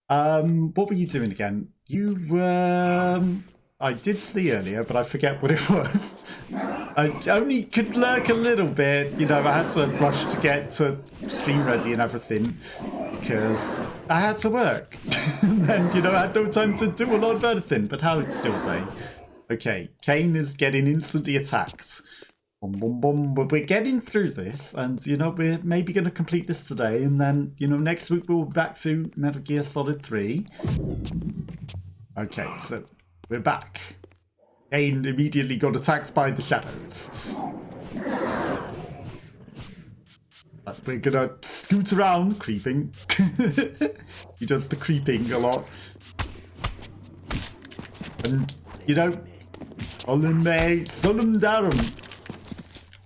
What were you doing again? You were... I did see earlier, but I forget what it was. I only could lurk a little bit. You know, I had to rush to get to stream ready and everything because I had to work. And then, you know, I had no time to do a lot of anything. But how is your day? Okay, Kain is getting instantly attacked. Boom, boom, boom. But we're getting through this, and you know, we're maybe going to complete this today, and then, you know, next week we'll be back to Metal Gear Solid 3. Okay, so we're back. Kain immediately got attacked by the shadows. But we're gonna scoot around, creeping. He does the creeping a lot. And, you know, Solemn Darum.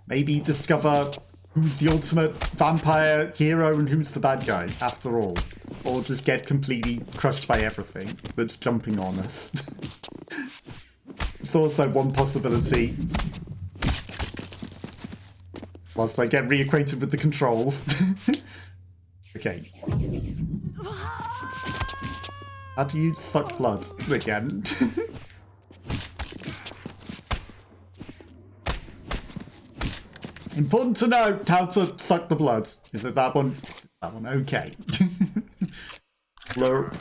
Maybe discover who's the ultimate vampire hero and who's the bad guy, after all. Or just get completely crushed by everything that's jumping on us. It's also one possibility. Whilst I get reacquainted with the controls. Okay. How do you suck blood again? Important to know how to suck the blood. Is it that one? That one, okay. Slurp.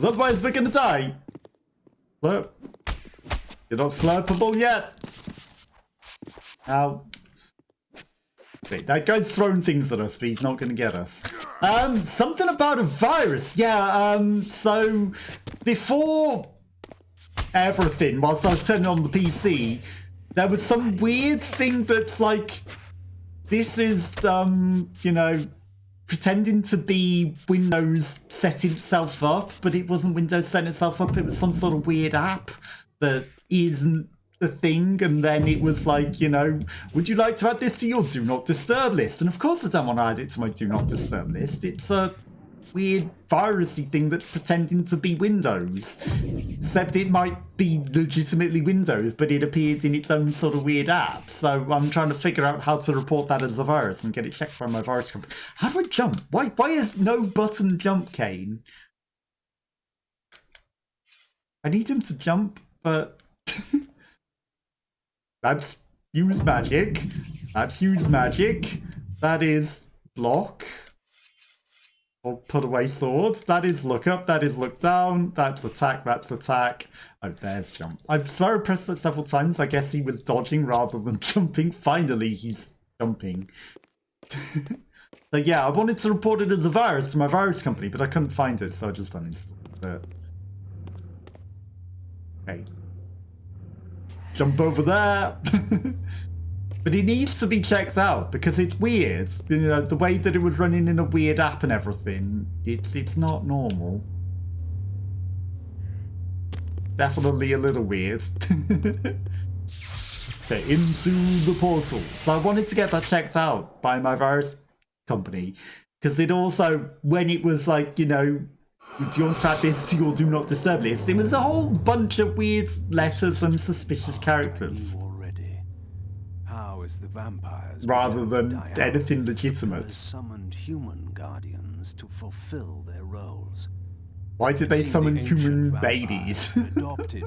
Otherwise we're gonna die. Slurp. You're not slurpable yet. Ow. Wait, that guy's throwing things at us, but he's not gonna get us. Something about a virus. Yeah, so before everything, whilst I was turning on the PC, there was some weird thing that's like, this is, you know, pretending to be Windows setting itself up, but it wasn't Windows setting itself up, it was some sort of weird app that isn't the thing, and then it was like, you know, would you like to add this to your Do Not Disturb list? And of course I don't want to add it to my Do Not Disturb list. It's a weird virusy thing that's pretending to be Windows, except it might be legitimately Windows, but it appeared in its own sort of weird app. So I'm trying to figure out how to report that as a virus and get it checked by my virus company. How do I jump? Why is no button jump, Kain? I need him to jump, but that's use magic. That's use magic. That is block. Or put away swords. That is look up. That is look down. That's attack. That's attack. Oh, there's jump. I swear I pressed it several times. I guess he was dodging rather than jumping. Finally, he's jumping. So yeah, I wanted to report it as a virus to my virus company, but I couldn't find it, so I just uninstalled it. Okay. Jump over there. But it needs to be checked out because it's weird. You know, the way that it was running in a weird app and everything, it's not normal. Definitely a little weird. Okay, into the portal. So I wanted to get that checked out by my virus company because it also, when it was like, you know, do you want to add this to your Do Not Disturb list? It was a whole bunch of weird letters and suspicious characters. The vampires rather than anything legitimate. Summoned human guardians to fulfill their roles. Why did they summon human babies? Adopted,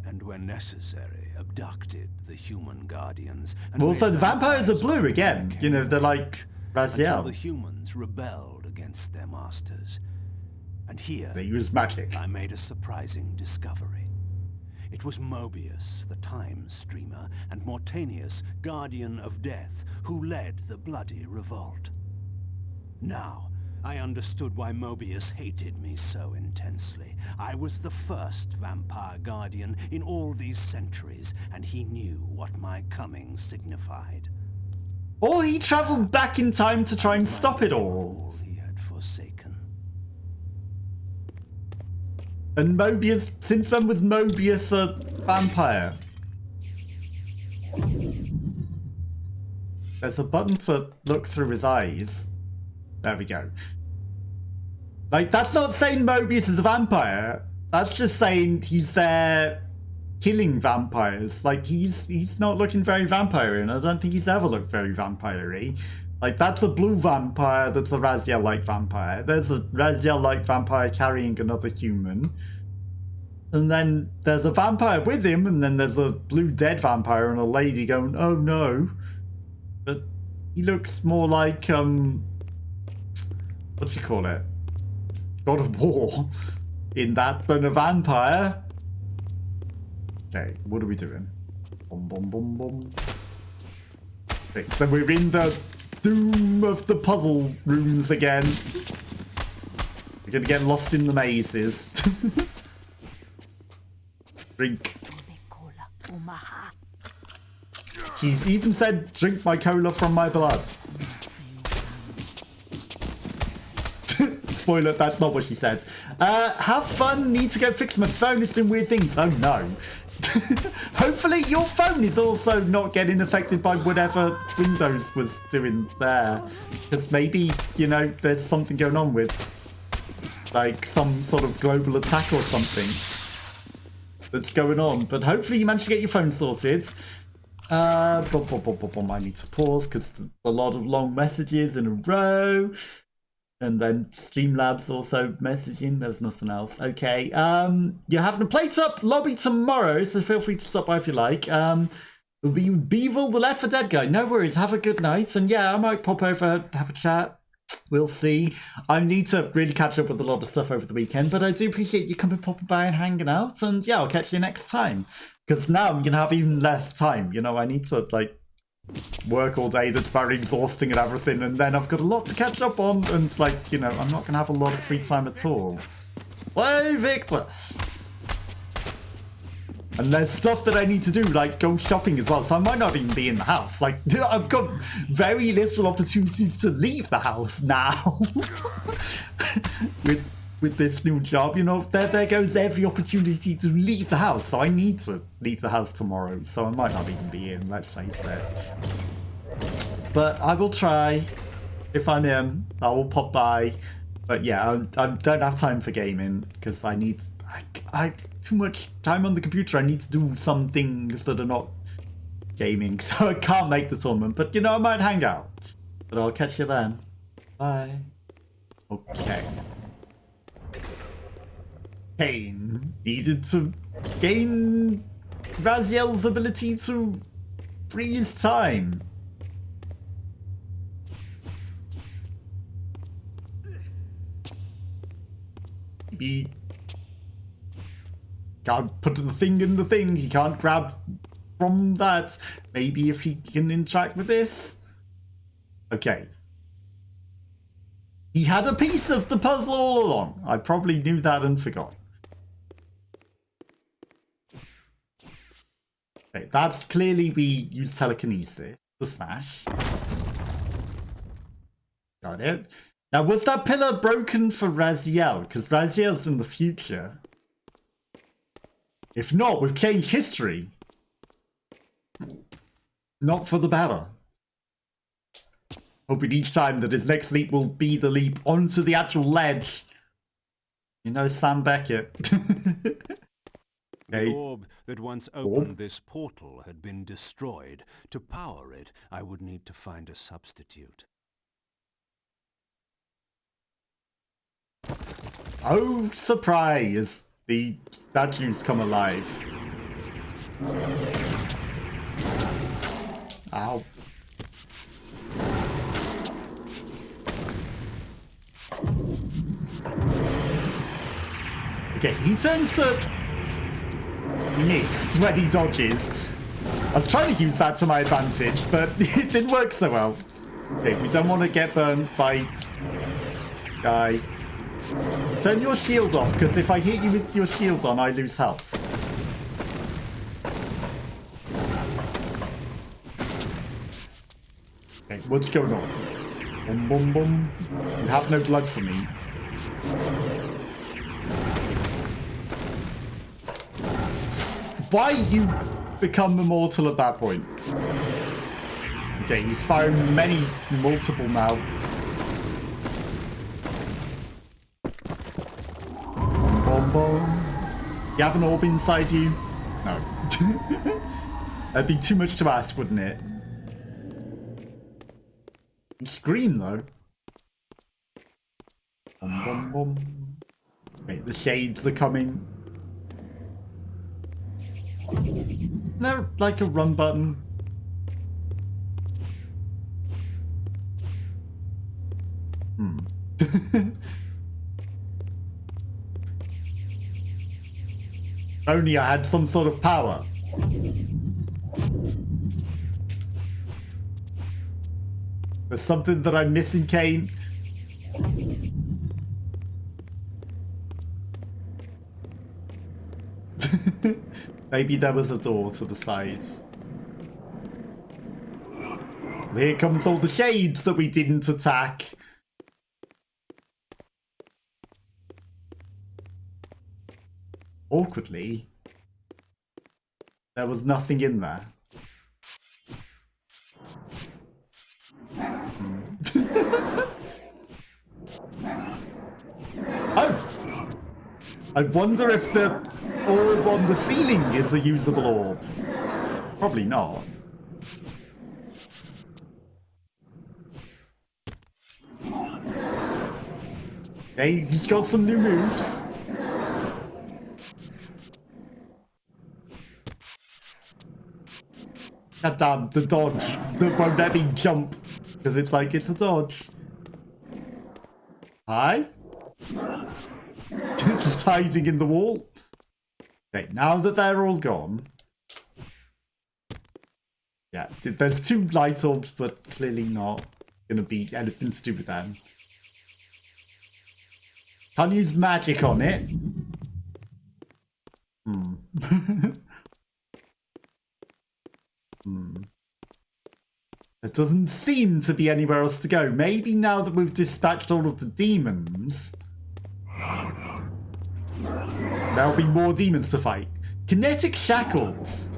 and when necessary, abducted the human guardians. And also, the vampires are blue again. You know, they're like Raziel. The humans rebelled against their masters. And here, they use magic. I made a surprising discovery. It was Mobius, the time streamer, and Mortanius, guardian of death, who led the bloody revolt. Now, I understood why Mobius hated me so intensely. I was the first vampire guardian in all these centuries, and he knew what my coming signified. Or he traveled back in time to try and stop it all. He had forsaken. And Mobius, since when was Mobius a vampire? There's a button to look through his eyes. There we go. Like, that's not saying Mobius is a vampire. That's just saying he's there killing vampires. Like, he's not looking very vampire-y, and I don't think he's ever looked very vampire-y. Like, that's a blue vampire, that's a Raziel-like vampire. There's a Raziel-like vampire carrying another human. And then there's a vampire with him, and then there's a blue dead vampire and a lady going, oh no. But he looks more like, what do you call it? God of War in that than a vampire. Okay, what are we doing? Boom, boom, boom, boom. Okay, so we're in the doom of the puzzle rooms again. We're gonna get lost in the mazes. Drink. She's even said, drink my cola from my blood. Spoiler, that's not what she said. Have fun, need to go fix my phone, it's doing weird things. Oh no. Hopefully your phone is also not getting affected by whatever Windows was doing there. Because maybe, you know, there's something going on with, like, some sort of global attack or something that's going on. But hopefully you managed to get your phone sorted. I need to pause because a lot of long messages in a row. And then Streamlabs also messaging. There's nothing else. Okay. You're having a plate up lobby tomorrow, so feel free to stop by if you like. It'll be Beevil, the Left 4 Dead guy. No worries. Have a good night. And yeah, I might pop over, have a chat. We'll see. I need to really catch up with a lot of stuff over the weekend, but I do appreciate you coming, popping by and hanging out. And yeah, I'll catch you next time. Because now I'm going to have even less time. You know, I need to, like, work all day that's very exhausting and everything, and then I've got a lot to catch up on, and like, you know, I'm not gonna have a lot of free time at all. Play Victus! And there's stuff that I need to do, like go shopping as well, so I might not even be in the house. Like, I've got very little opportunities to leave the house now. With this new job, you know, there goes every opportunity to leave the house. So I need to leave the house tomorrow. So I might not even be in, let's face it. But I will try. If I'm in, I will pop by. But yeah, I don't have time for gaming because I need too much time on the computer. I need to do some things that are not gaming. So I can't make the tournament. But you know, I might hang out. But I'll catch you then. Bye. Okay. Kain needed to gain Raziel's ability to freeze time. Maybe can't put the thing in the thing, he can't grab from that. Maybe if he can interact with this. Okay. He had a piece of the puzzle all along. I probably knew that and forgot. Okay, that's clearly we use telekinesis to smash. Got it. Now, was that pillar broken for Raziel? Because Raziel's in the future. If not, we've changed history. Not for the better. Hoping each time that his next leap will be the leap onto the actual ledge. You know, Sam Beckett. The orb that once opened this portal had been destroyed. To power it, I would need to find a substitute. Oh, surprise! The statues come alive. Ow. Okay, he turns to mist when he dodges. I was trying to use that to my advantage, but it didn't work so well. Okay, we don't want to get burned by guy. Turn your shield off, because if I hit you with your shield on, I lose health. Okay, what's going on? Boom, boom, boom. You have no blood for me. Why you become immortal at that point? Okay, he's firing multiple now. Boom, boom. You have an orb inside you? No. That'd be too much to ask, wouldn't it? Scream though. Bum, bum, bum. Okay, the shades are coming. They're like a run button. Only I had some sort of power. There's something that I'm missing, Kain. Maybe there was a door to the sides. Here comes all the shades that we didn't attack. Awkwardly, there was nothing in there. Oh! I wonder if the orb on the ceiling is a usable orb. Probably not. Okay, he's got some new moves. God damn, the dodge. That won't let me jump. Because it's like, it's a dodge. Hi? It's hiding in the wall. Okay, now that they're all gone. Yeah, there's 2 light orbs, but clearly not going to be anything to do with them. Can't use magic on it. There doesn't seem to be anywhere else to go. Maybe now that we've dispatched all of the demons, there'll be more demons to fight. Kinetic shackles.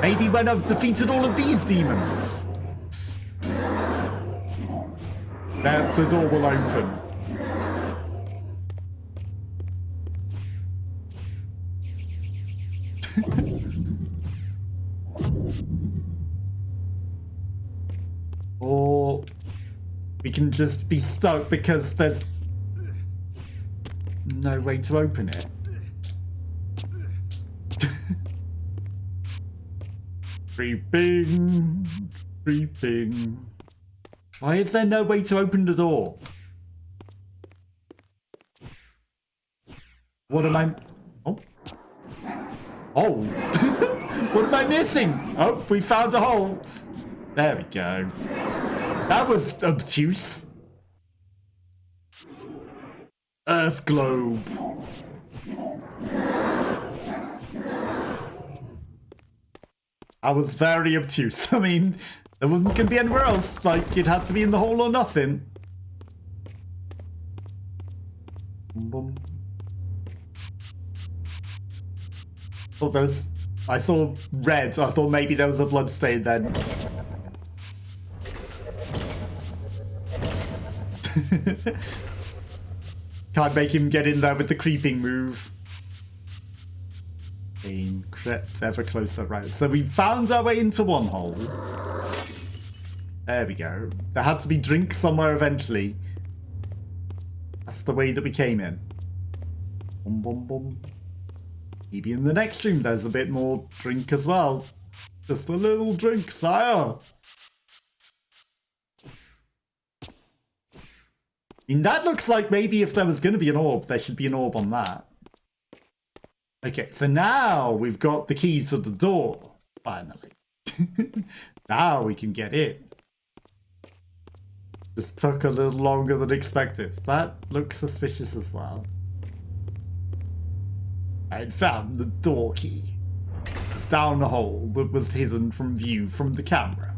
Maybe when I've defeated all of these demons, the door will open. Or we can just be stuck because there's no way to open it. Creeping, creeping. Why is there no way to open the door? What am I... Oh. Oh. What am I missing? Oh, we found a hole. There we go. That was obtuse. Earth globe. I was very obtuse. I mean, there wasn't going to be anywhere else. Like, it had to be in the hole or nothing. Boom. Oh, there's... I saw red. I thought maybe there was a blood stain then. Can't make him get in there with the creeping move. Kain crept ever closer. Right, so we found our way into one hole. There we go. There had to be drink somewhere eventually. That's the way that we came in. Boom, boom, boom. Maybe in the next room there's a bit more drink as well. Just a little drink, sire. I mean, that looks like maybe if there was going to be an orb, there should be an orb on that. Okay, so now we've got the keys to the door, finally. Now we can get in. Just took a little longer than expected. That looks suspicious as well. I had found the door key. It's down a hole that was hidden from view from the camera.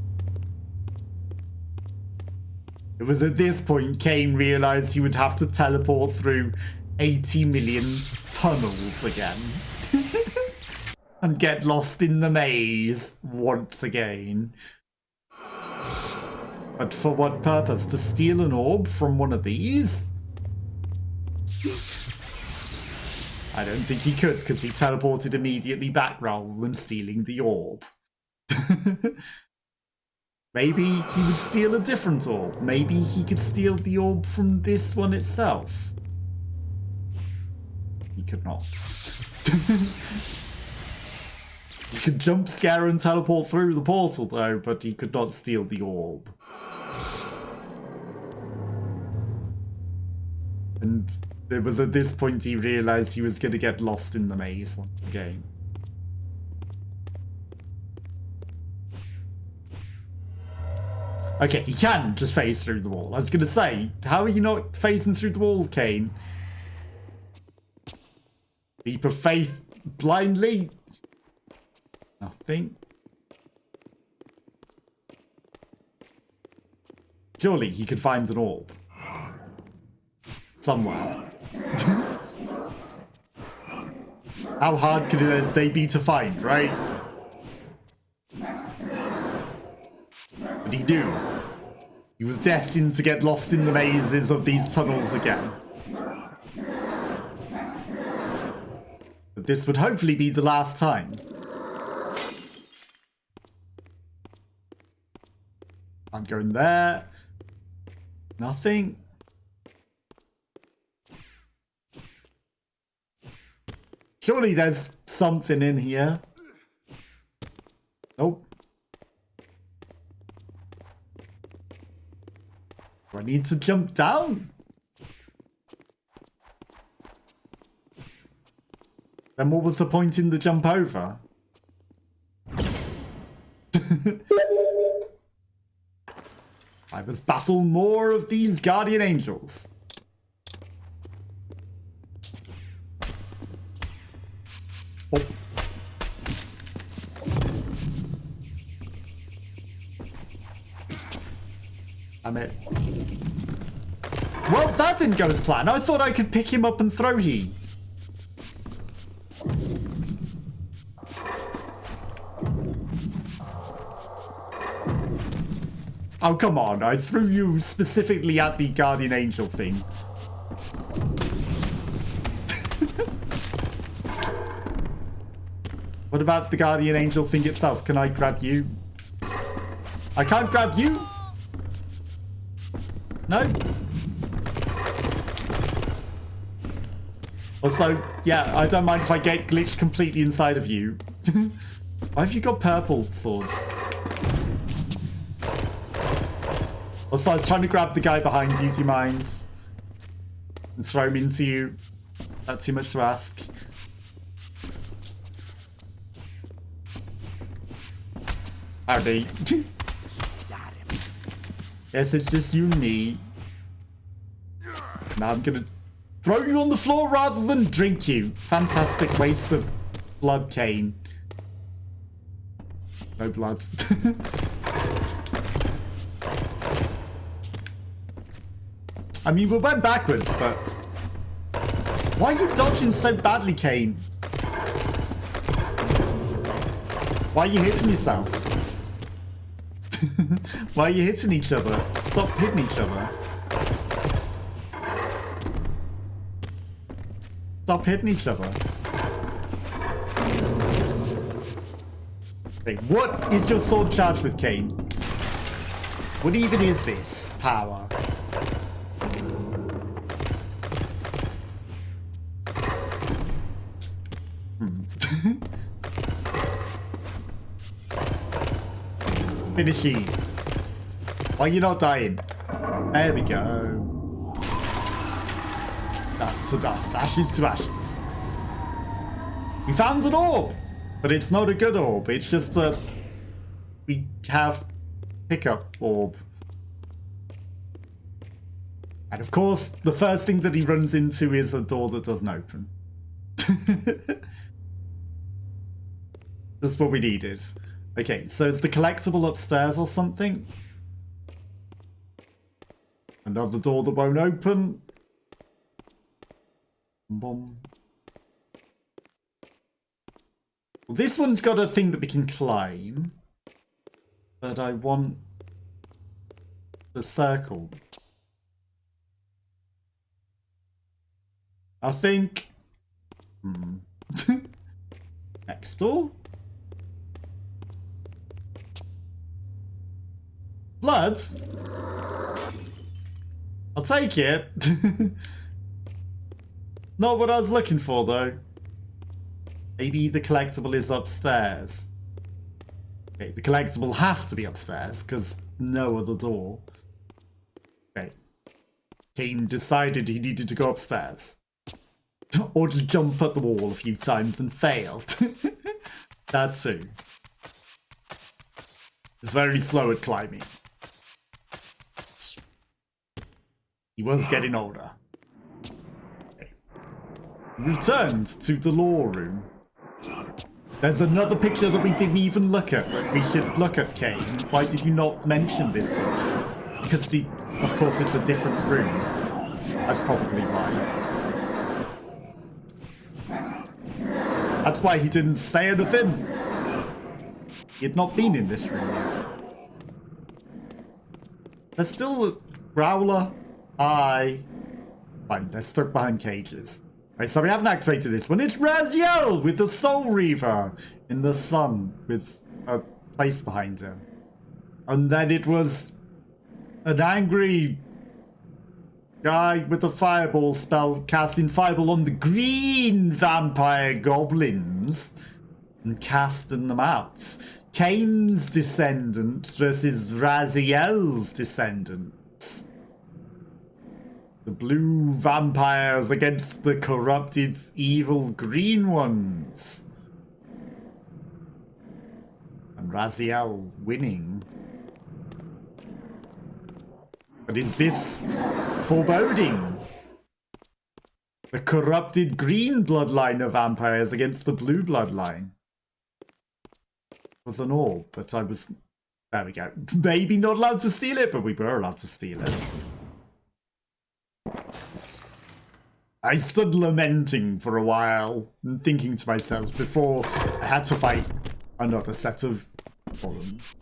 It was at this point Kain realized he would have to teleport through 80 million tunnels again. And get lost in the maze once again. But for what purpose? To steal an orb from one of these? I don't think he could, because he teleported immediately back rather than stealing the orb. Maybe he would steal a different orb. Maybe he could steal the orb from this one itself. He could not. He could jump scare and teleport through the portal though, but he could not steal the orb. And it was at this point he realized he was going to get lost in the maze once again. Okay, he can just phase through the wall. I was going to say, how are you not phasing through the wall, Kain? Leap of faith blindly? Nothing. Surely he could find an orb. Somewhere. How hard could they be to find, right? But he knew. He was destined to get lost in the mazes of these tunnels again. But this would hopefully be the last time. I'm going there. Nothing. Surely there's something in here. Nope. Do I need to jump down? Then what was the point in the jump over? I must battle more of these guardian angels. Oh. Damn it. Well, that didn't go as planned. I thought I could pick him up and throw he. Oh, come on. I threw you specifically at the guardian angel thing. What about the guardian angel thing itself? Can I grab you? I can't grab you? No? Also, yeah, I don't mind if I get glitched completely inside of you. Why have you got purple swords? Also, I was trying to grab the guy behind you, do you mind? And throw him into you. That's too much to ask. Howdy. Yes, it's just you and me. Now I'm gonna throw you on the floor rather than drink you. Fantastic waste of blood, Kain. No blood. I mean, we went backwards, but... Why are you dodging so badly, Kain? Why are you hitting yourself? Why are you hitting each other? Stop hitting each other. Stop hitting each other. Okay, what is your sword charged with, Kain? What even is this power? Finish you. Why are you not dying? There we go. Dust to dust, ashes to ashes. We found an orb, but it's not a good orb. It's just that we have pickup orb. And of course, the first thing that he runs into is a door that doesn't open. That's what we needed. Okay, so it's the collectible upstairs or something. Another door that won't open. Boom. Well, this one's got a thing that we can climb. But I want the circle. I think... Next door? Blood? I'll take it. Not what I was looking for, though. Maybe the collectible is upstairs. Okay, the collectible has to be upstairs, because no other door. Okay. Kain decided he needed to go upstairs. Or just jump at the wall a few times and failed. That too. He's very slow at climbing. He was getting older. Okay. Returned to the law room. There's another picture that we didn't even look at that we should look at, Kain. Why did you not mention this one? Because of course it's a different room. That's probably why. That's why he didn't say anything. He had not been in this room yet. There's still a Growler. Hi. Fine, they're stuck behind cages. Right, so we haven't activated this one. It's Raziel with the Soul Reaver in the sun with a place behind him. And then it was an angry guy with a fireball spell casting fireball on the green vampire goblins and casting them out. Kain's descendants versus Raziel's descendants. The blue vampires against the corrupted, evil green ones. And Raziel winning. But is this foreboding? The corrupted green bloodline of vampires against the blue bloodline. It was an orb, but I was... There we go. Maybe not allowed to steal it, but we were allowed to steal it. I stood lamenting for a while and thinking to myself before I had to fight another set of villains.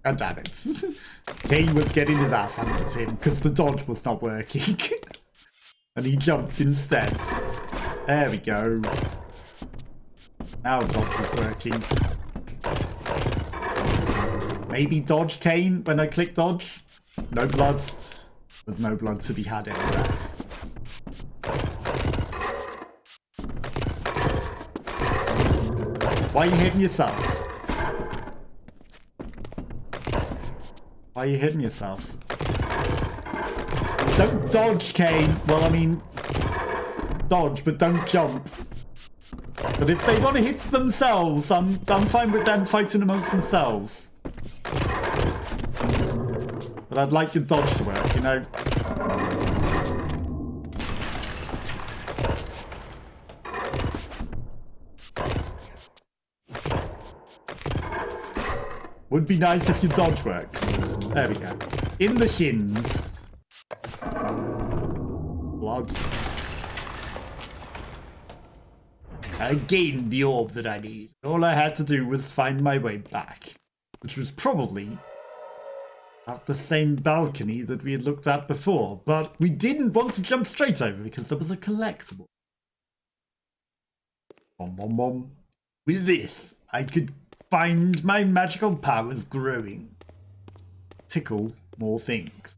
God damn it. Kain was getting his ass handed to him because the dodge was not working. And he jumped instead. There we go. Now dodge is working. Maybe dodge Kain when I click dodge. No blood. There's no blood to be had anywhere. Why are you hitting yourself? Why are you hitting yourself? Don't dodge, Kain. Well, I mean, dodge, but don't jump. But if they want to hit themselves, I'm fine with them fighting amongst themselves. But I'd like your dodge to work, you know? Would be nice if your dodge works. There we go. In the shins. Blood. I gained the orb that I need. All I had to do was find my way back. Which was probably at the same balcony that we had looked at before, but we didn't want to jump straight over because there was a collectible. Bom, bom, bom. With this, I could find my magical powers growing. Tickle more things.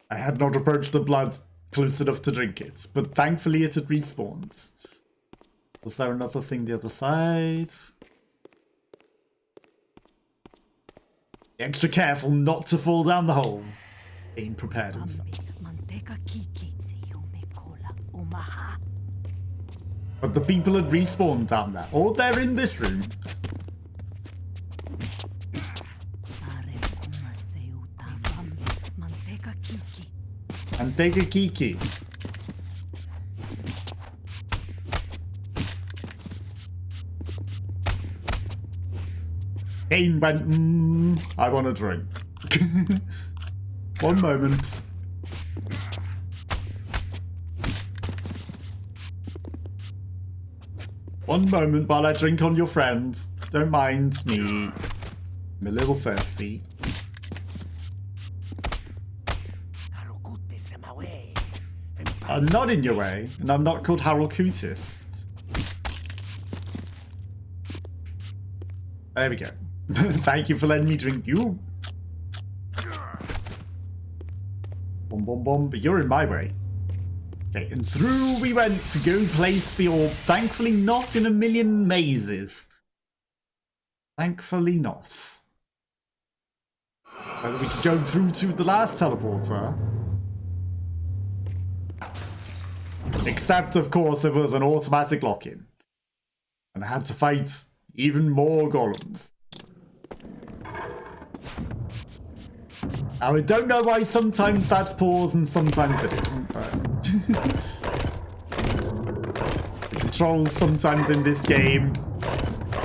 I had not approached the blood close enough to drink it, but thankfully it had respawned. Was there another thing the other side? Extra careful not to fall down the hole. Kain prepared himself. But the people had respawned down there. Or they're in this room. Manteiga Kiki. Kain went, I want a drink. One moment. One moment while I drink on your friend. Don't mind me. I'm a little thirsty. I'm not in your way, and I'm not called Harold Kutis. There we go. Thank you for letting me drink you. Boom, boom, boom. But you're in my way. Okay, and through we went to go place the orb. Thankfully not in a million mazes. Thankfully not. So that we could go through to the last teleporter. Except, of course, there was an automatic lock-in. And I had to fight even more golems. Now, I don't know why sometimes that's pause and sometimes it isn't, but... the controls sometimes in this game,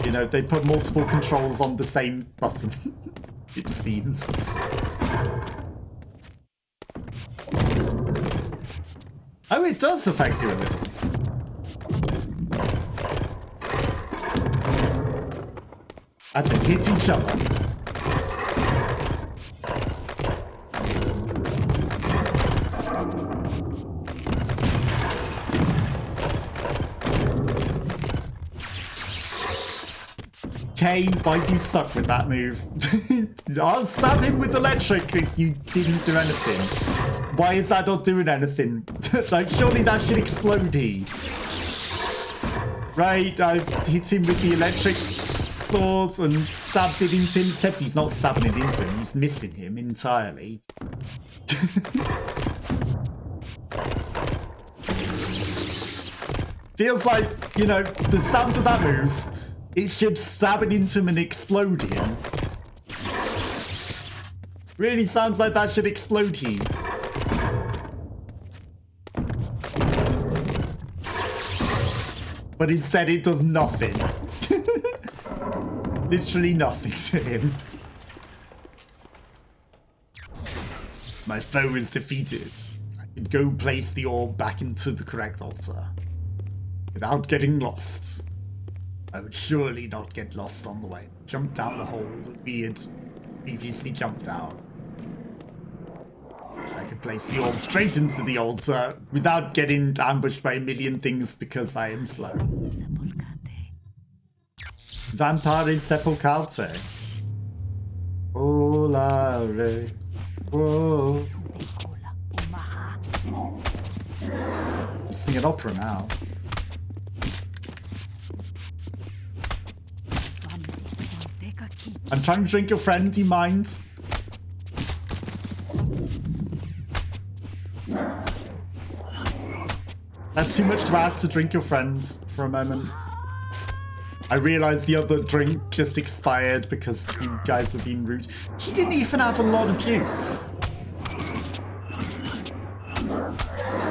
you know, they put multiple controls on the same button, it seems. Oh, it does affect you a little. That's it, hit each other. Kain, why do you suck with that move? I'll stab him with electric. You didn't do anything. Why is that not doing anything? Like, surely that should explode he. Right, I've hit him with the electric swords and stabbed it into him. Except he's not stabbing it into him, he's missing him entirely. Feels like, you know, the sound of that move, it should stab it into him and explode him. Really sounds like that should explode him. But instead it does nothing. Literally nothing to him. My foe is defeated. I can go place the orb back into the correct altar. Without getting lost. I would surely not get lost on the way. Jump down the hole that we had previously jumped down. I could place the orb straight into the altar without getting ambushed by a million things because I am slow. Vampire Sepulcate. Volare. Whoa. I'm singing opera now. I'm trying to drink your friend, do you mind? That's too much to ask to drink your friends for a moment. I realised the other drink just expired because you guys were being rude. She didn't even have a lot of juice.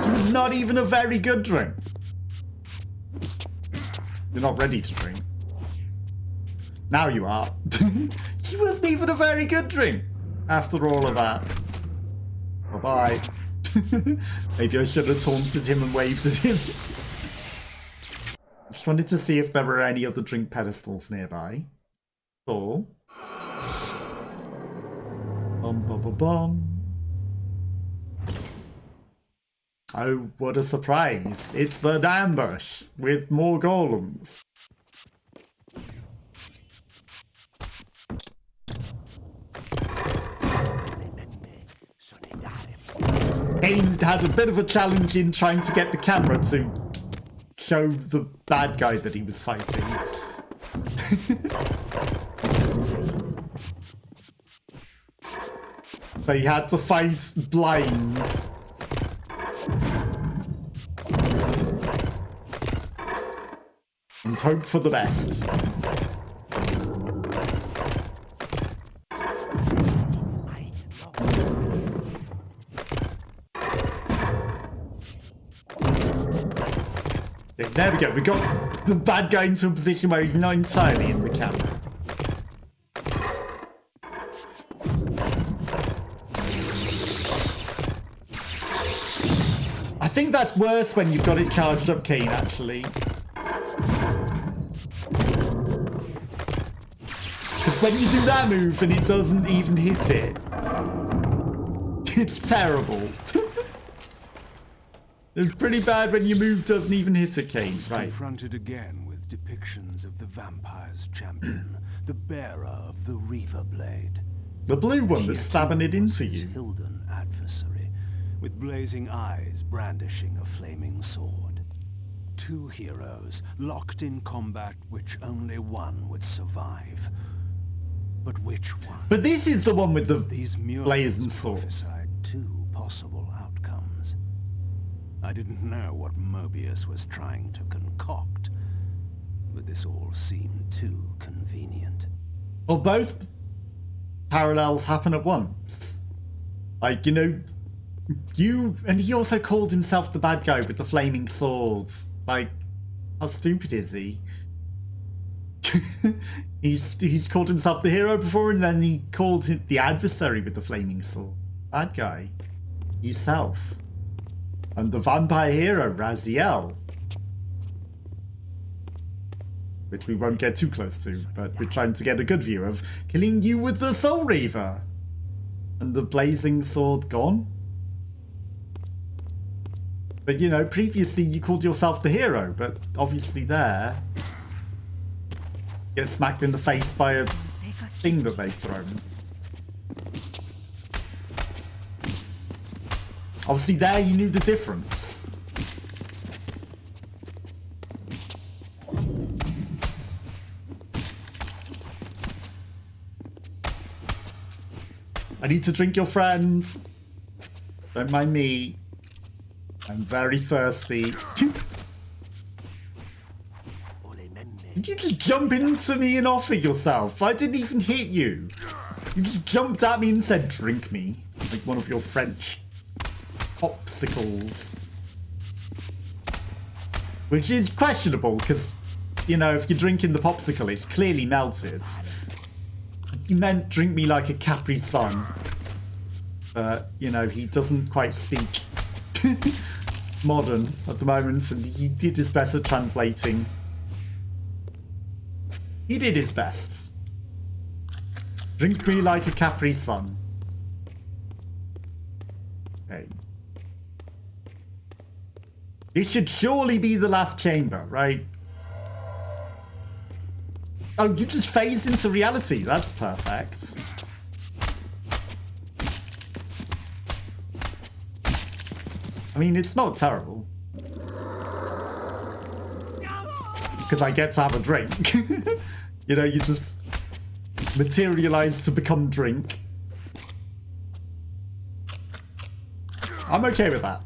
She was not even a very good drink. You're not ready to drink. Now you are. She wasn't even a very good drink after all of that. Bye-bye. Maybe I should have taunted him and waved at him. Just wanted to see if there were any other drink pedestals nearby. So. Bum. Oh, what a surprise. It's an ambush with more golems. Kain had a bit of a challenge in trying to get the camera to show the bad guy that he was fighting. So he had to fight blind. And hope for the best. Okay, there we go. We got the bad guy into a position where he's not entirely in the camera. I think that's worse when you've got it charged up, Kain, actually. Because when you do that move and it doesn't even hit it, it's terrible. It's pretty bad when your move doesn't even hit a Kain, right? Confronted again with with depictions of the vampire's champion, the bearer of the Reaver Blade. The blue one Here that's stabbing too it was into his you. Hilden adversary, with blazing eyes brandishing a flaming sword. Two heroes locked in combat which only one would survive. But which one? But this is the one with the These blazing murals swords. prophesied two possible outcomes. I didn't know what Mobius was trying to concoct, but this all seemed too convenient. Well, both parallels happen at once. Like, you know, and he also called himself the bad guy with the flaming swords. Like, how stupid is he? he's called himself the hero before, and then he called it the adversary with the flaming sword. Bad guy. Yourself. And the vampire hero, Raziel. Which we won't get too close to, but we're trying to get a good view of killing you with the Soul Reaver. And the blazing sword gone. But, you know, previously you called yourself the hero, but obviously there... get smacked in the face by a thing that they've thrown. Obviously there you knew the difference. I need to drink your friend. Don't mind me. I'm very thirsty. Did you just jump into me and offer yourself? I didn't even hit you. You just jumped at me and said, drink me. Like one of your French popsicles. Which is questionable, because, you know, if you're drinking the popsicle, it's clearly melted. You meant drink me like a Capri Sun. But, you know, he doesn't quite speak modern at the moment, and he did his best at translating. He did his best. Drink me like a Capri Sun. Okay. This should surely be the last chamber, right? Oh, you just phased into reality. That's perfect. I mean, it's not terrible. Because I get to have a drink. You know, you just materialize to become drink. I'm okay with that.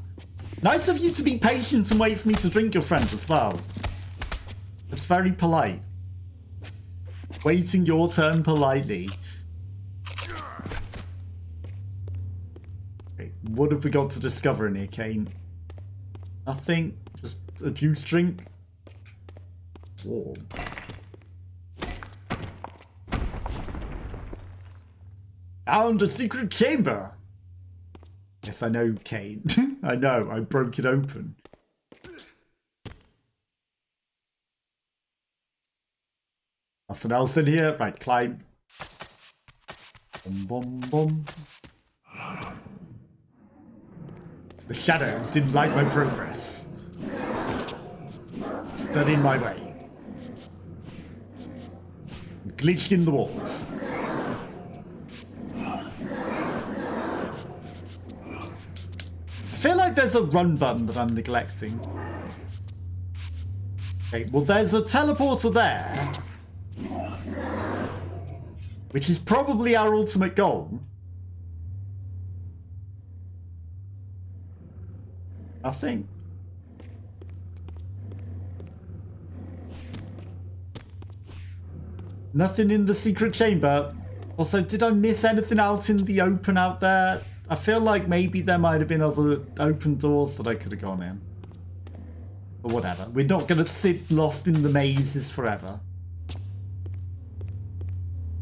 Nice of you to be patient and wait for me to drink your friend as well. It's very polite. Waiting your turn politely. Okay, what have we got to discover in here, Kain? Nothing. Just a juice drink. Whoa. Found a secret chamber. Yes, I know, Kain. I know, I broke it open. Nothing else in here? Right, climb. Boom, boom, boom. The shadows didn't like my progress. Stood in my way. Glitched in the walls. I feel like there's a run button that I'm neglecting. Okay, well there's a teleporter there. Which is probably our ultimate goal. I think. Nothing in the secret chamber. Also, did I miss anything out in the open out there? I feel like maybe there might have been other open doors that I could have gone in. But whatever. We're not going to sit lost in the mazes forever.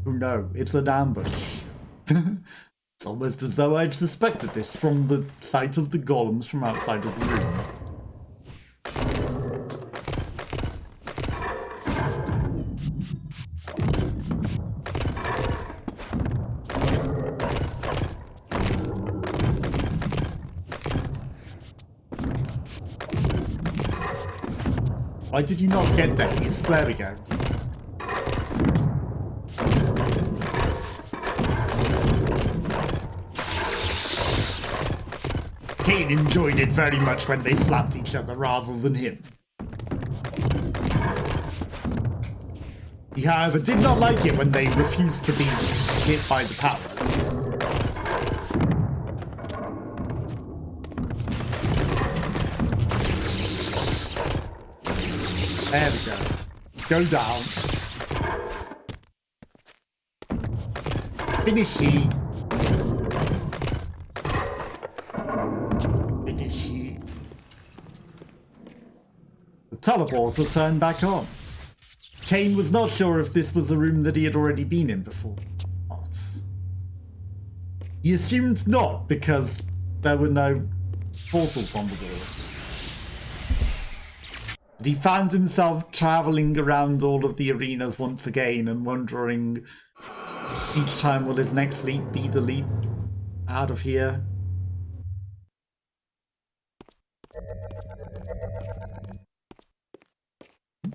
Oh no, it's an ambush. It's almost as though I'd suspected this from the sight of the golems from outside of the room. Why did you not get dazed? There we go. Kain enjoyed it very much when they slapped each other rather than him. He, however, did not like it when they refused to be hit by the powers. There we go. Go down. Finishy. Finishy. The teleporter turned back on. Kain was not sure if this was a room that he had already been in before. What? He assumed not, because there were no portals on the door. But he found himself travelling around all of the arenas once again and wondering each time, will his next leap be the leap out of here?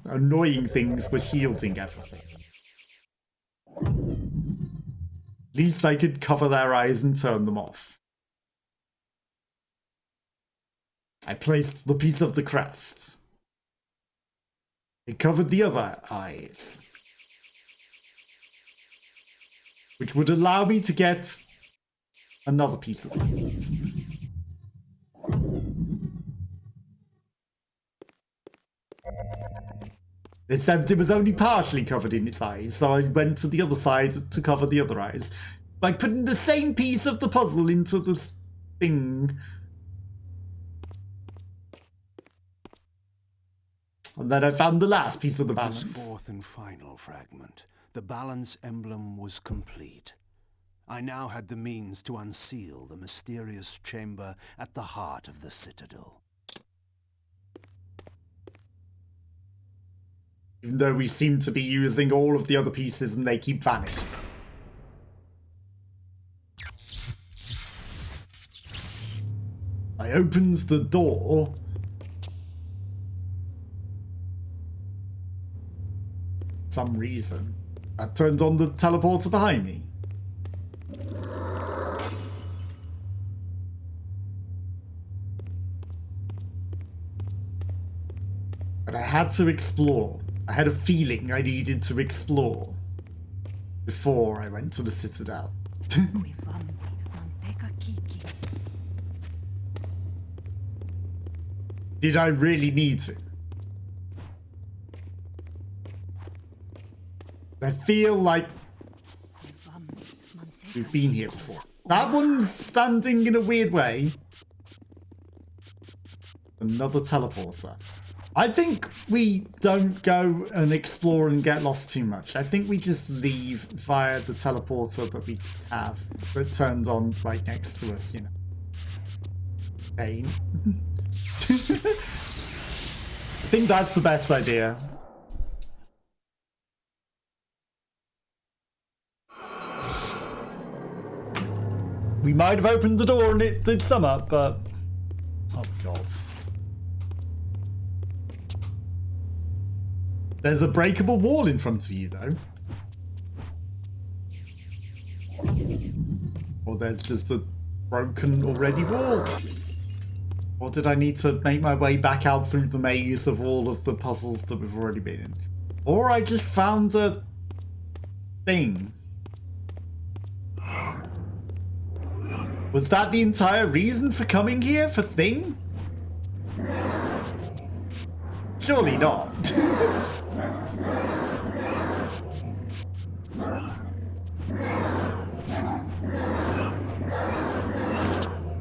Annoying things were shielding everything. At least I could cover their eyes and turn them off. I placed the piece of the crest. It covered the other eyes, which would allow me to get another piece of it. Except it was only partially covered in its eyes, so I went to the other side to cover the other eyes by putting the same piece of the puzzle into this thing. And then I found the last piece of the balance. This fourth and final fragment. The balance emblem was complete. I now had the means to unseal the mysterious chamber at the heart of the Citadel. Even though we seem to be using all of the other pieces and they keep vanishing. I opened the door. For some reason. I turned on the teleporter behind me. But I had to explore. I had a feeling I needed to explore before I went to the Citadel. Did I really need to? I feel like we've been here before. That one's standing in a weird way. Another teleporter. I think we don't go and explore and get lost too much. I think we just leave via the teleporter that we have that turns on right next to us, you know. Kain. I think that's the best idea. We might have opened the door and it did some up, but... oh god. There's a breakable wall in front of you, though. Or there's just a broken already wall. Or did I need to make my way back out through the maze of all of the puzzles that we've already been in? Or I just found a thing. Was that the entire reason for coming here? For thing? Surely not.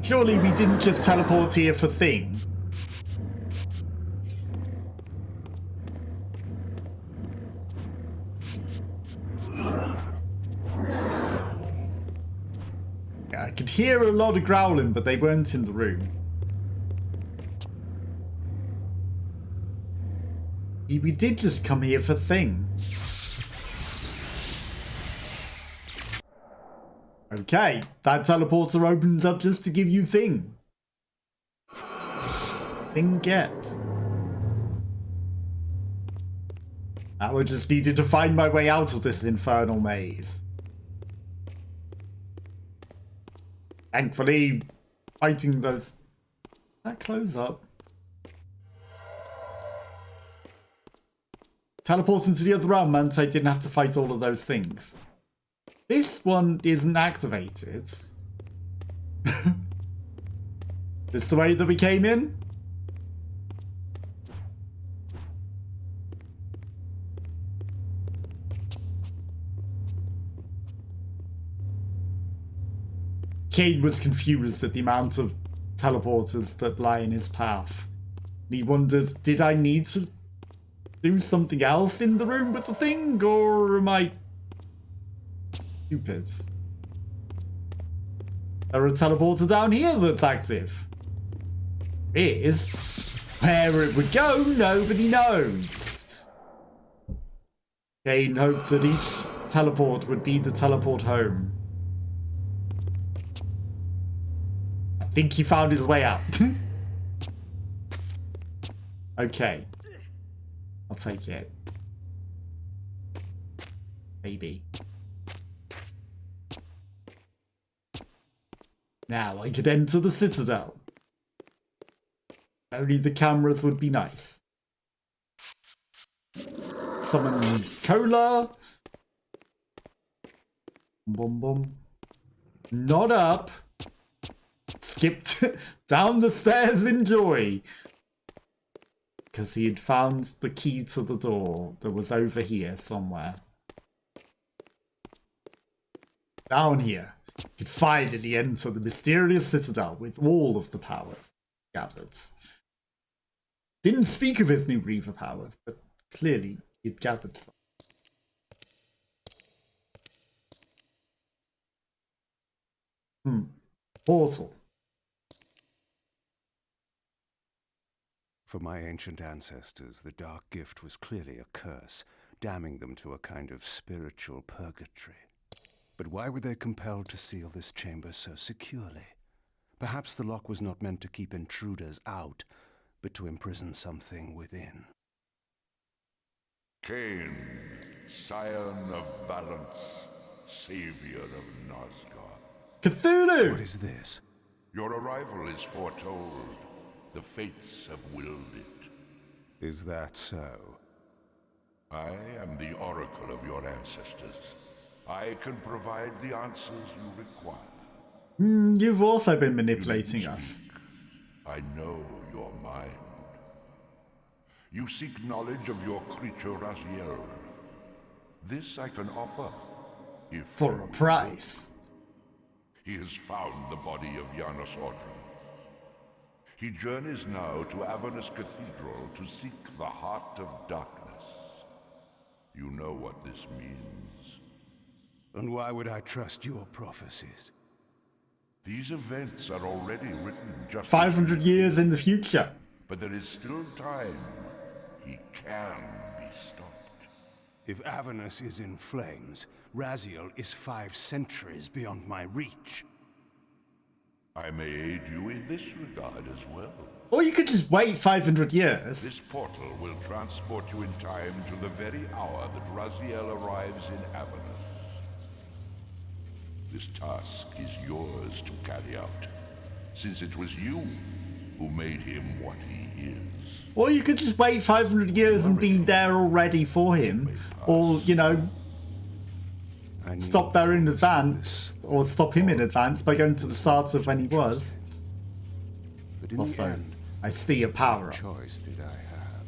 Surely we didn't just teleport here for thing. Yeah, I could hear a lot of growling, but they weren't in the room. We did just come here for thing. Okay, that teleporter opens up just to give you thing. Thing gets. I just needed to find my way out of this infernal maze. Thankfully, fighting those... That close up. Teleport into the other realm meant I didn't have to fight all of those things. This one isn't activated. This the way that we came in? Kain was confused at the amount of teleporters that lie in his path. He wonders, did I need to do something else in the room with the thing, or am I stupid? There are a teleporter down here that's active. Is where it would go, nobody knows. Kain hoped that each teleport would be the teleport home. I think he found his way out. Okay. I'll take it. Maybe. Now I could enter the Citadel. Only the cameras would be nice. Summon Cola. Boom boom. Not up. Skipped down the stairs in joy. Because he had found the key to the door that was over here somewhere. Down here. He could finally enter the mysterious Citadel with all of the powers gathered. Didn't speak of his new Reaver powers, but clearly he'd gathered some. Portal. For my ancient ancestors, the dark gift was clearly a curse, damning them to a kind of spiritual purgatory. But why were they compelled to seal this chamber so securely? Perhaps the lock was not meant to keep intruders out, but to imprison something within. Kain, scion of balance, savior of Nosgoth. Cthulhu! What is this? Your arrival is foretold. The fates have willed it. Is that so? I am the oracle of your ancestors. I can provide the answers you require. You've also been manipulating us. I know your mind. You seek knowledge of your creature Raziel. This I can offer, if For a price. he has found the body of Janus Audron. He journeys now to Avernus Cathedral to seek the heart of darkness. You know what this means. And why would I trust your prophecies? These events are already written just 500 years in the future. but there is still time. He can be stopped. If Avernus is in flames, Raziel is 5 centuries beyond my reach. I may aid you in this regard as well. Or you could just wait 500 years. This portal will transport you in time to the very hour that Raziel arrives in Avernus. This task is yours to carry out, since it was you who made him what he is. Or you could just wait 500 years and be there already for him. Or, you know, stop there in advance. Or stop him in advance by going to the start of when he was. But in Also, the end, I see a power what up. choice did I have?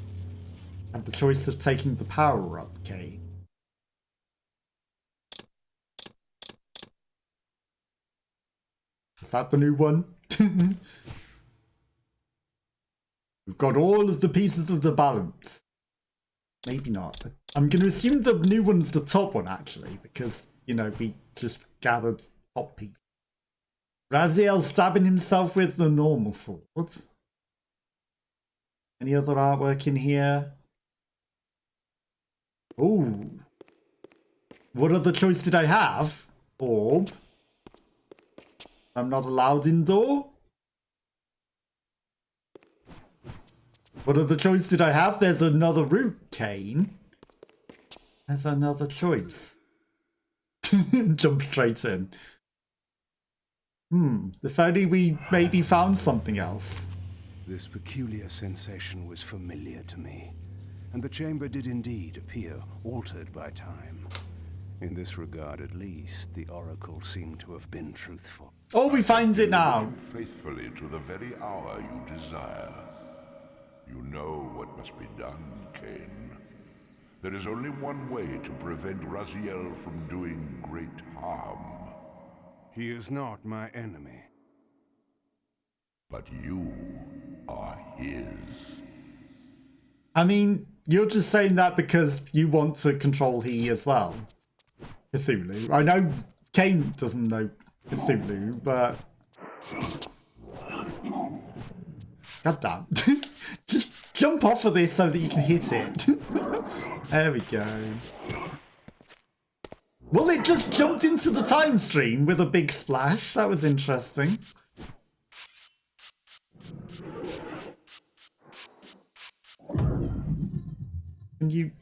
And the choice of taking the power up, Kate. Is that the new one? We've got all of the pieces of the balance. Maybe not. I'm going to assume the new one's the top one, actually, because, you know, we just gathered top piece. Raziel stabbing himself with the normal sword. Any other artwork in here? Ooh. What other choice did I have? Orb. I'm not allowed indoor? What other choice did I have? There's another route, Kain. There's another choice. Jump straight in. If only we maybe found something else. This peculiar sensation was familiar to me, and the chamber did indeed appear altered by time. In this regard, at least, the Oracle seemed to have been truthful. Oh, we find it now. Faithfully to the very hour you desire. You know what must be done, Kain. There is only one way to prevent Raziel from doing great harm. He is not my enemy. But you are his. I mean, you're just saying that because you want to control he as well. Cthulhu. I know Kain doesn't know Cthulhu, but... God damn. Just jump off of this so that you can hit it. There we go. Well, it just jumped into the time stream with a big splash. That was interesting. Can you...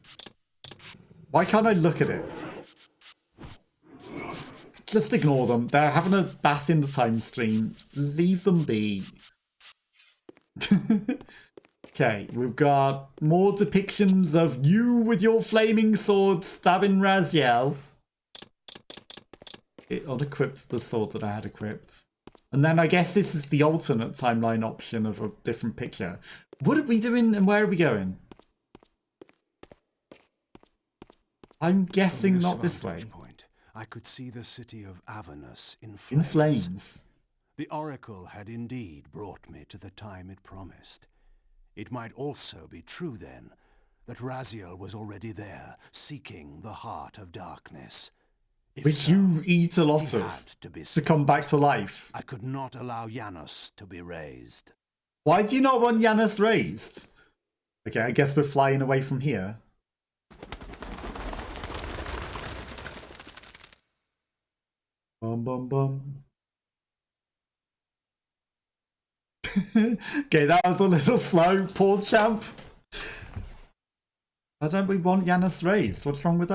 Why can't I look at it? Just ignore them. They're having a bath in the time stream. Leave them be. Okay, we've got more depictions of you with your flaming sword stabbing Raziel. It unequipped the sword that I had equipped. And then I guess this is the alternate timeline option of a different picture. What are we doing and where are we going? I'm guessing not this way. Point, I could see the city of Avernus in flames. In flames. The Oracle had indeed brought me to the time it promised. It might also be true, then, that Raziel was already there, seeking the heart of darkness. Which so, you eat a lot of, to come back to life. I could not allow Janos to be raised. Why do you not want Janos raised? Okay, I guess we're flying away from here. Bum bum bum. Okay, that was a little slow. Pause, champ. Why don't we want Janos raised? What's wrong with that?